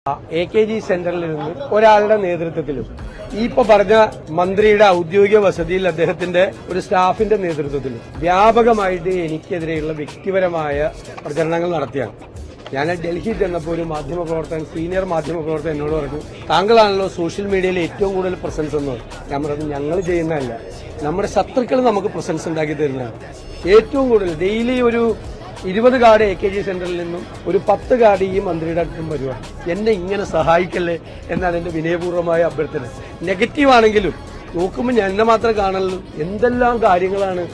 AKG സെന്ററിൽ നിന്ന് ഒരാളുടെ നേതൃത്വത്തിലും ഇപ്പൊ പറഞ്ഞ മന്ത്രിയുടെ ഔദ്യോഗിക വസതിയിൽ അദ്ദേഹത്തിന്റെ ഒരു സ്റ്റാഫിന്റെ നേതൃത്വത്തിലും വ്യാപകമായിട്ട് എനിക്കെതിരെയുള്ള വ്യക്തിപരമായ പ്രചരണങ്ങൾ നടത്തിയാണ്. ഞാൻ ഡൽഹിയിൽ ചെന്നപ്പോൾ ഒരു മാധ്യമപ്രവർത്തകൻ, സീനിയർ മാധ്യമപ്രവർത്തകൻ എന്നോട് പറഞ്ഞു, താങ്കളാണല്ലോ സോഷ്യൽ മീഡിയയിൽ ഏറ്റവും കൂടുതൽ പ്രസൻസ് എന്ന് പറഞ്ഞു. ഞാൻ പറഞ്ഞു, ഞങ്ങൾ ചെയ്യുന്നതല്ല, നമ്മുടെ ശത്രുക്കൾ നമുക്ക് പ്രസൻസ് ഉണ്ടാക്കി തരുന്നതാണ്. ഏറ്റവും കൂടുതൽ ഡെയിലി ഒരു 20 കാർഡ് AKG സെന്ററിൽ നിന്നും ഒരു 10 കാർഡ് ഈ മന്ത്രിയുടെ അടുത്തും വരുവാണ്. എന്നെ ഇങ്ങനെ സഹായിക്കല്ലേ എന്നാണ് എന്റെ വിനയപൂർവ്വമായ അഭ്യർത്ഥന. നെഗറ്റീവ് ആണെങ്കിലും നോക്കുമ്പോൾ ഞാൻ എന്നെ മാത്രം കാണുള്ളൂ. എന്തെല്ലാം കാര്യങ്ങളാണ്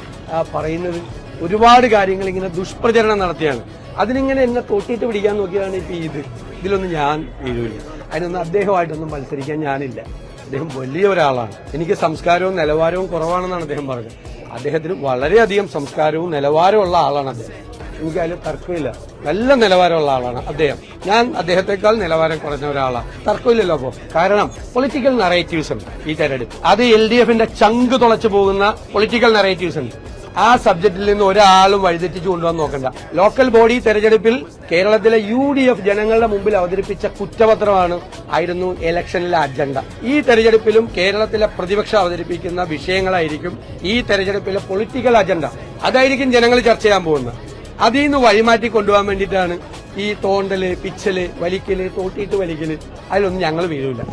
പറയുന്നത്. ഒരുപാട് കാര്യങ്ങൾ ഇങ്ങനെ ദുഷ്പ്രചരണം നടത്തിയാണ്. അതിനിങ്ങനെ എന്നെ തൊട്ടിട്ട് പിടിക്കാൻ നോക്കിയാണ് ഇപ്പൊ ഇതിലൊന്നും ഞാൻ വീഴില്ല. അതിനൊന്നും അദ്ദേഹമായിട്ടൊന്നും മത്സരിക്കാൻ ഞാനില്ല. അദ്ദേഹം വലിയ ഒരാളാണ്. എനിക്ക് സംസ്കാരവും നിലവാരവും കുറവാണെന്നാണ് അദ്ദേഹം പറഞ്ഞത്. അദ്ദേഹത്തിന് വളരെയധികം സംസ്കാരവും നിലവാരമുള്ള ആളാണ് അദ്ദേഹം. എനിക്കതിൽ തർക്കമില്ല. നല്ല നിലവാരമുള്ള ആളാണ് അദ്ദേഹം. ഞാൻ അദ്ദേഹത്തെക്കാൾ നിലവാരം കുറഞ്ഞ ഒരാളാണ്. തർക്കമില്ലല്ലോ. അപ്പോ കാരണം പൊളിറ്റിക്കൽ നറേറ്റീവ്സ് ഉണ്ട് ഈ തെരഞ്ഞെടുപ്പ്. അത് LDFന്റെ ചങ്ക് തുളച്ചു പോകുന്ന പൊളിറ്റിക്കൽ നറേറ്റീവ്സ് ഉണ്ട്. ആ സബ്ജക്റ്റിൽ നിന്ന് ഒരാളും വഴിതെറ്റിച്ചു കൊണ്ടുവന്ന് നോക്കണ്ട. ലോക്കൽ ബോഡി തെരഞ്ഞെടുപ്പിൽ കേരളത്തിലെ UDF ജനങ്ങളുടെ മുമ്പിൽ അവതരിപ്പിച്ച കുറ്റപത്രമായിരുന്നു ഇലക്ഷനിലെ അജണ്ട. ഈ തെരഞ്ഞെടുപ്പിലും കേരളത്തിലെ പ്രതിപക്ഷം അവതരിപ്പിക്കുന്ന വിഷയങ്ങളായിരിക്കും ഈ തെരഞ്ഞെടുപ്പിലെ പൊളിറ്റിക്കൽ അജണ്ട. അതായിരിക്കും ജനങ്ങൾ ചർച്ച ചെയ്യാൻ പോകുന്നത്. അതിൽ നിന്ന് വഴിമാറ്റി കൊണ്ടുപോകാൻ വേണ്ടിയിട്ടാണ് ഈ തോണ്ടല്, പിച്ചല്, വലിക്കല്, തോട്ടിയിട്ട് വലിക്കല്. അതിലൊന്നും ഞങ്ങൾ വീഴില്ല.